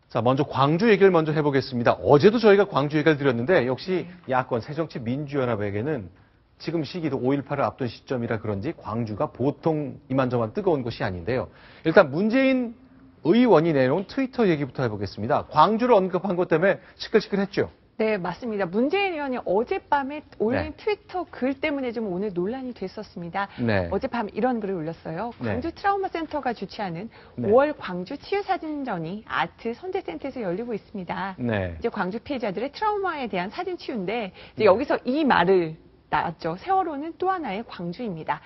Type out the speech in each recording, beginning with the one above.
자, 먼저 광주 얘기를 먼저 해보겠습니다. 어제도 저희가 광주 얘기를 드렸는데 역시 야권 새정치민주연합에게는 지금 시기도 5.18을 앞둔 시점이라 그런지 광주가 보통 이만저만 뜨거운 곳이 아닌데요. 일단 문재인 의원이 내놓은 트위터 얘기부터 해보겠습니다. 광주를 언급한 것 때문에 시끌시끌했죠. 네, 맞습니다. 문재인 의원이 어젯밤에 올린 트위터 글 때문에 좀 오늘 논란이 됐었습니다. 어젯밤 이런 글을 올렸어요. 광주 트라우마 센터가 주최하는 5월 광주 치유사진전이 아트 선제센터에서 열리고 있습니다. 이제 광주 피해자들의 트라우마에 대한 사진 치유인데 이제 여기서 이 말을 나왔죠. 세월호는 또 하나의 광주입니다.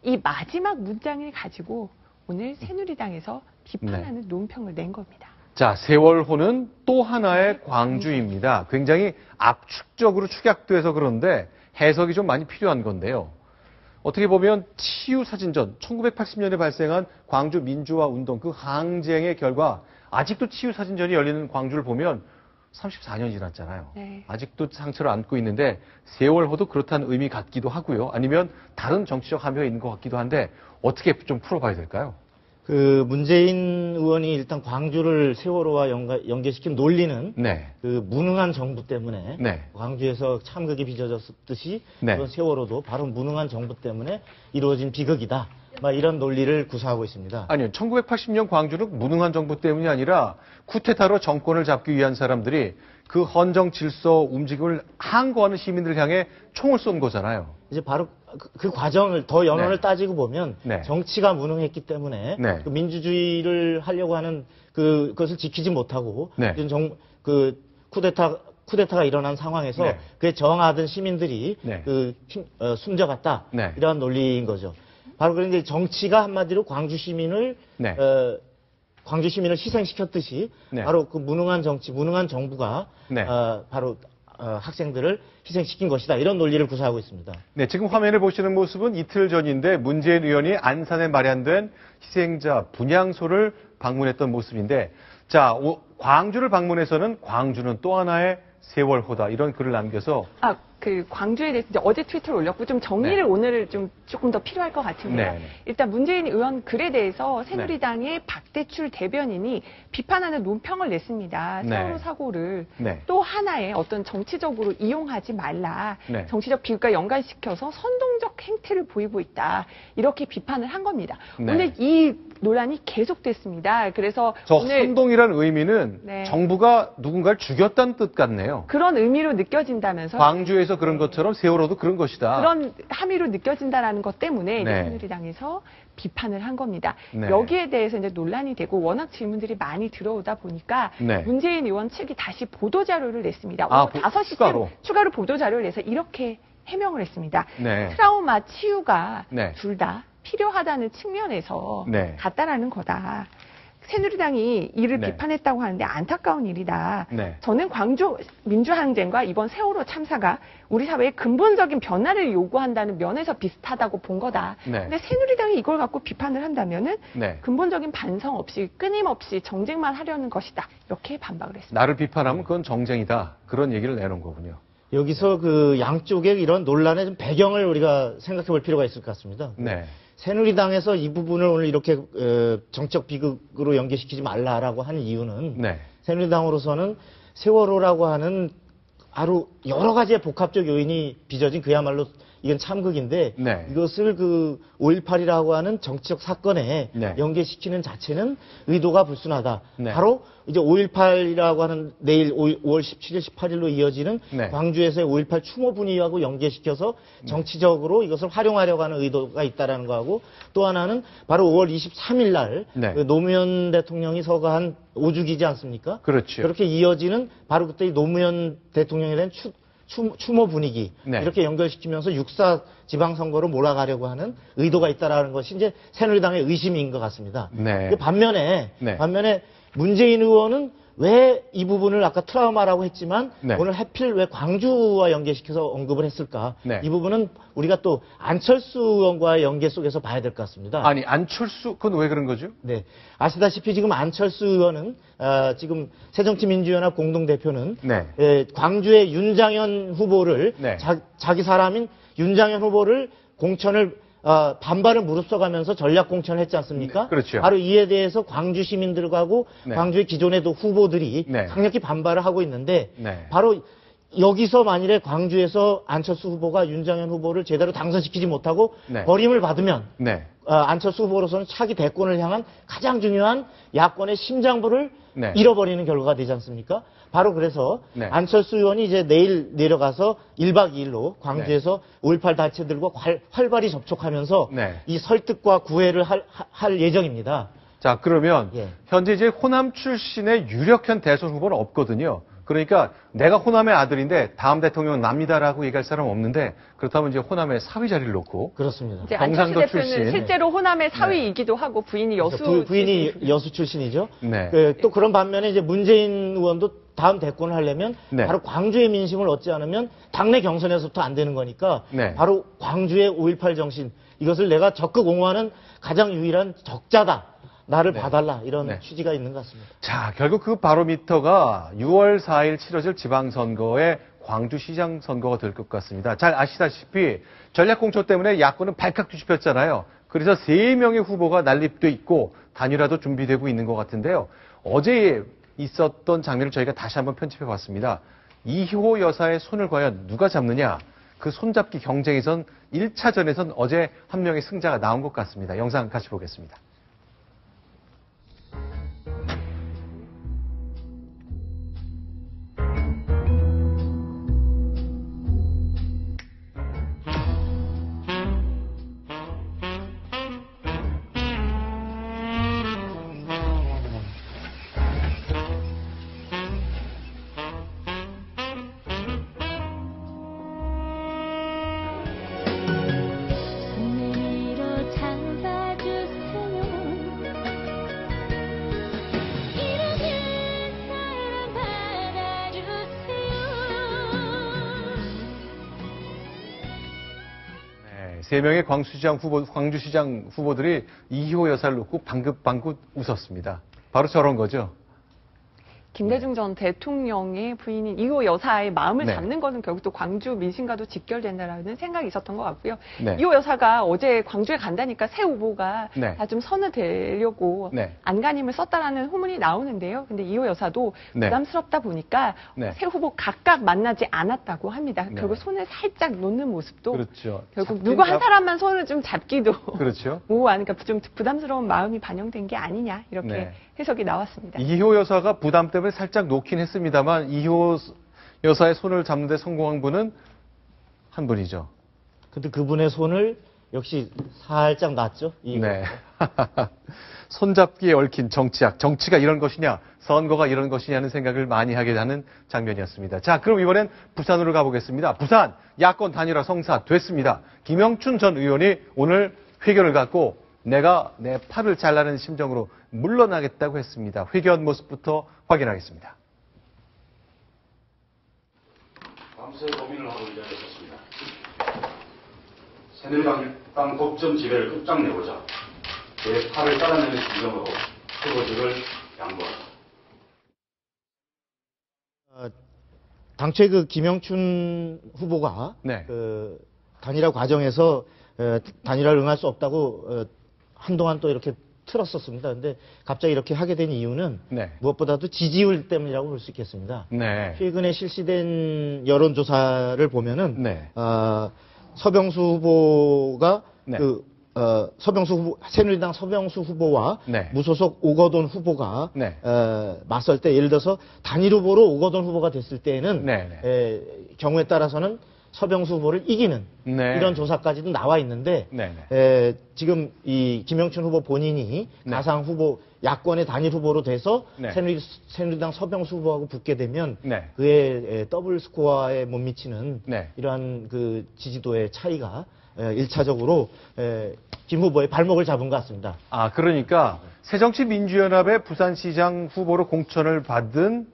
이 마지막 문장을 가지고 오늘 새누리당에서 비판하는 논평을 낸 겁니다. 자, 세월호는 또 하나의 광주입니다. 굉장히 압축적으로 축약돼서 그런데 해석이 좀 많이 필요한 건데요. 어떻게 보면 치유사진전, 1980년에 발생한 광주 민주화 운동, 그 항쟁의 결과 아직도 치유사진전이 열리는 광주를 보면 34년이 지났잖아요. 아직도 상처를 안고 있는데 세월호도 그렇다는 의미 같기도 하고요. 아니면 다른 정치적 함의가 있는 것 같기도 한데 어떻게 좀 풀어봐야 될까요? 문재인 의원이 일단 광주를 세월호와 연계시킨 논리는 그 무능한 정부 때문에 광주에서 참극이 빚어졌듯이 그런 세월호도 바로 무능한 정부 때문에 이루어진 비극이다. 막 이런 논리를 구사하고 있습니다. 아니요. 1980년 광주는 무능한 정부 때문이 아니라 쿠데타로 정권을 잡기 위한 사람들이 그 헌정 질서 움직임을 항거하는 시민들을 향해 총을 쏜 거잖아요. 이제 바로 그 과정을 더 연원을 따지고 보면 정치가 무능했기 때문에 그 민주주의를 하려고 하는 그것을 지키지 못하고 쿠데타가 일어난 상황에서 그에 저항하던 시민들이 숨져갔다. 이러한 논리인 거죠. 바로 그런데 정치가 한마디로 광주 시민을 희생시켰듯이 바로 그 무능한 정치, 무능한 정부가 바로 학생들을 희생시킨 것이다. 이런 논리를 구사하고 있습니다. 네, 지금 화면을 보시는 모습은 이틀 전인데 문재인 의원이 안산에 마련된 희생자 분향소를 방문했던 모습인데 자, 광주를 방문해서는 광주는 또 하나의 세월호다. 이런 글을 남겨서 그 광주에 대해서 이제 어제 트위터를 올렸고 좀 정리를 오늘 조금 더 필요할 것 같은데요. 일단 문재인 의원 글에 대해서 새누리당의 박대출 대변인이 비판하는 논평을 냈습니다. 세월호 사고를 또 하나의 어떤 정치적으로 이용하지 말라. 정치적 비극과 연관시켜서 선동적 행태를 보이고 있다. 이렇게 비판을 한 겁니다. 오늘 이 논란이 계속됐습니다. 그래서 오늘 선동이라는 의미는 정부가 누군가를 죽였다는 뜻 같네요. 그런 의미로 느껴진다면서 광주에서 그런 것처럼 세월호도 그런 것이다. 그런 함의로 느껴진다라는 것 때문에 새누리당에서 비판을 한 겁니다. 여기에 대해서 이제 논란이 되고 워낙 질문들이 많이 들어오다 보니까 문재인 의원 측이 다시 보도자료를 냈습니다. 오늘 5시쯤 추가로 보도자료를 내서 이렇게 해명을 했습니다. 트라우마 치유가 둘 다 필요하다는 측면에서 같다라는 거다. 새누리당이 이를 비판했다고 하는데 안타까운 일이다. 저는 광주 민주항쟁과 이번 세월호 참사가 우리 사회의 근본적인 변화를 요구한다는 면에서 비슷하다고 본 거다. 근데 새누리당이 이걸 갖고 비판을 한다면은 근본적인 반성 없이 끊임없이 정쟁만 하려는 것이다. 이렇게 반박을 했습니다. 나를 비판하면 그건 정쟁이다. 그런 얘기를 내놓은 거군요. 여기서 그 양쪽의 이런 논란의 좀 배경을 우리가 생각해 볼 필요가 있을 것 같습니다. 새누리당에서 이 부분을 오늘 이렇게 정치적 비극으로 연계시키지 말라라고 하는 이유는 새누리당으로서는 세월호라고 하는 아주 여러 가지의 복합적 요인이 빚어진 그야말로 이건 참극인데 이것을 그 5.18이라고 하는 정치적 사건에 연계시키는 자체는 의도가 불순하다. 바로 이제 5.18이라고 하는 내일 5월 17일, 18일로 이어지는 광주에서의 5.18 추모 분위기하고 연계시켜서 정치적으로 이것을 활용하려고 하는 의도가 있다라는 거하고 또 하나는 바로 5월 23일 날 그 노무현 대통령이 서거한 5주기지 않습니까? 그렇죠. 그렇게 이어지는 바로 그때 노무현 대통령에 대한 추모 분위기 이렇게 연결시키면서 6.4 지방선거로 몰아가려고 하는 의도가 있다라는 것이 이제 새누리당의 의심인 것 같습니다. 반면에 문재인 의원은 왜 이 부분을 아까 트라우마라고 했지만 오늘 하필 왜 광주와 연계시켜서 언급을 했을까? 이 부분은 우리가 또 안철수 의원과의 연계 속에서 봐야 될 것 같습니다. 아니 안철수 그건 왜 그런 거죠? 아시다시피 지금 안철수 의원은 지금 새정치민주연합 공동대표는 광주의 윤장현 후보를 자기 사람인 윤장현 후보를 공천을 반발을 무릅써가면서 전략 공천을 했지 않습니까? 네, 그렇죠. 바로 이에 대해서 광주 시민들하고 네. 광주의 기존에도 후보들이 네. 강력히 반발을 하고 있는데 네. 바로 여기서 만일에 광주에서 안철수 후보가 윤장현 후보를 제대로 당선시키지 못하고 네. 버림을 받으면 네. 안철수 후보로서는 차기 대권을 향한 가장 중요한 야권의 심장부를 네. 잃어버리는 결과가 되지 않습니까? 바로 그래서 네. 안철수 의원이 이제 내일 내려가서 1박 2일로 광주에서 5.18 단체들과 활발히 접촉하면서 네. 이 설득과 구애를 할 예정입니다. 자, 그러면 예. 현재 이제 호남 출신의 유력한 대선 후보는 없거든요. 그러니까 내가 호남의 아들인데 다음 대통령은 납니다라고 얘기할 사람 없는데 그렇다면 이제 호남의 사위 자리를 놓고 그렇습니다. 이제 안철수 경상도 대표는 출신. 실제로 호남의 사위이기도 하고 부인이 여수 부인이 출신. 여수 출신이죠. 네. 또 그런 반면에 이제 문재인 의원도 다음 대권을 하려면 네. 바로 광주의 민심을 얻지 않으면 당내 경선에서부터 안 되는 거니까 네. 바로 광주의 5.18 정신 이것을 내가 적극 옹호하는 가장 유일한 적자다. 나를 봐달라 이런 네. 취지가 있는 것 같습니다. 자, 결국 그 바로미터가 6월 4일 치러질 지방선거의 광주시장 선거가 될 것 같습니다. 잘 아시다시피 전략공천 때문에 야권은 발칵 뒤집혔잖아요. 그래서 3명의 후보가 난립돼 있고 단일화도 준비되고 있는 것 같은데요. 어제 있었던 장면을 저희가 다시 한번 편집해 봤습니다. 이효 여사의 손을 과연 누가 잡느냐? 그 손잡기 경쟁에선 1차전에선 어제 한 명의 승자가 나온 것 같습니다. 영상 같이 보겠습니다. 세 명의 광주시장 후보들이 이효 여사를 놓고 방긋방긋 웃었습니다. 바로 저런 거죠. 김대중 전 대통령의 부인인 이호 여사의 마음을 네. 잡는 것은 결국 또 광주 민심과도 직결된다라는 생각이 있었던 것 같고요. 네. 이호 여사가 어제 광주에 간다니까 새 후보가 네. 다 좀 선을 대려고 네. 안간힘을 썼다라는 후문이 나오는데요. 근데 이호 여사도 네. 부담스럽다 보니까 네. 새 후보 각각 만나지 않았다고 합니다. 네. 결국 손을 살짝 놓는 모습도 그렇죠. 결국 누구 한 사람만 손을 좀 잡기도 그렇죠. 그러니까 좀 부담스러운 마음이 반영된 게 아니냐 이렇게 네. 해석이 나왔습니다. 이효 여사가 부담 때문에 살짝 놓긴 했습니다만 이효 여사의 손을 잡는데 성공한 분은 한 분이죠. 근데 그분의 손을 역시 살짝 놨죠. 네. 손잡기에 얽힌 정치학. 정치가 이런 것이냐, 선거가 이런 것이냐는 생각을 많이 하게 되는 장면이었습니다. 자, 그럼 이번엔 부산으로 가보겠습니다. 부산 야권 단일화 성사됐습니다. 김영춘 전 의원이 오늘 회견을 갖고 내가 내 팔을 잘라는 심정으로 물러나겠다고 했습니다. 회견 모습부터 확인하겠습니다. 밤새 고민을 하고 이 자리에 섰습니다. 새누리당 독점 지배를 끝장내고자 내 팔을 잘라내는 심정으로 후보직을 양보합니다. 당초에 그 김영춘 후보가 네. 그 단일화 과정에서 단일화를 응할 수 없다고 한동안 또 이렇게 틀었었습니다. 근데 갑자기 이렇게 하게 된 이유는 네. 무엇보다도 지지율 때문이라고 볼 수 있겠습니다. 네. 최근에 실시된 여론조사를 보면은 네. 서병수 후보가 네. 서병수 후보, 새누리당 서병수 후보와 네. 무소속 오거돈 후보가 네. 맞설 때 예를 들어서 단일 후보로 오거돈 후보가 됐을 때에는 네. 경우에 따라서는 서병수 후보를 이기는 네. 이런 조사까지도 나와 있는데 네. 지금 이 김영춘 후보 본인이 네. 가상 후보 야권의 단일 후보로 돼서 네. 새누리당 서병수 후보하고 붙게 되면 네. 그의 더블 스코어에 못 미치는 네. 이러한 그 지지도의 차이가 1차적으로 김 후보의 발목을 잡은 것 같습니다. 아, 그러니까 새정치민주연합의 부산시장 후보로 공천을 받은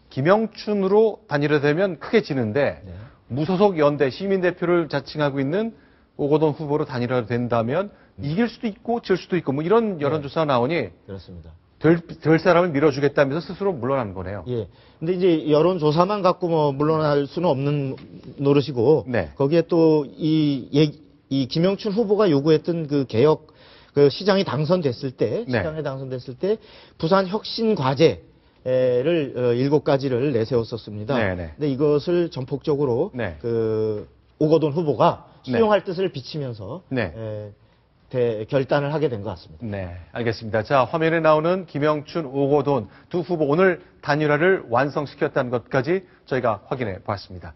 김영춘으로 단일화되면 크게 지는데 네. 무소속 연대 시민대표를 자칭하고 있는 오거돈 후보로 단일화된다면 이길 수도 있고 질 수도 있고 뭐 이런 여론조사가 나오니 그렇습니다. 될 사람을 밀어주겠다면서 스스로 물러난 거네요. 예. 근데 이제 여론조사만 갖고 뭐 물러날 수는 없는 노릇이고 네. 거기에 또 이 김영춘 후보가 요구했던 그 개혁 그 시장에 당선됐을 때 부산 혁신 과제를 7가지를 내세웠었습니다. 근데 이것을 전폭적으로 그 오거돈 후보가 수용할 뜻을 비치면서 결단을 하게 된 것 같습니다. 네, 알겠습니다. 자, 화면에 나오는 김영춘, 오거돈 두 후보 오늘 단일화를 완성시켰다는 것까지 저희가 확인해 보았습니다.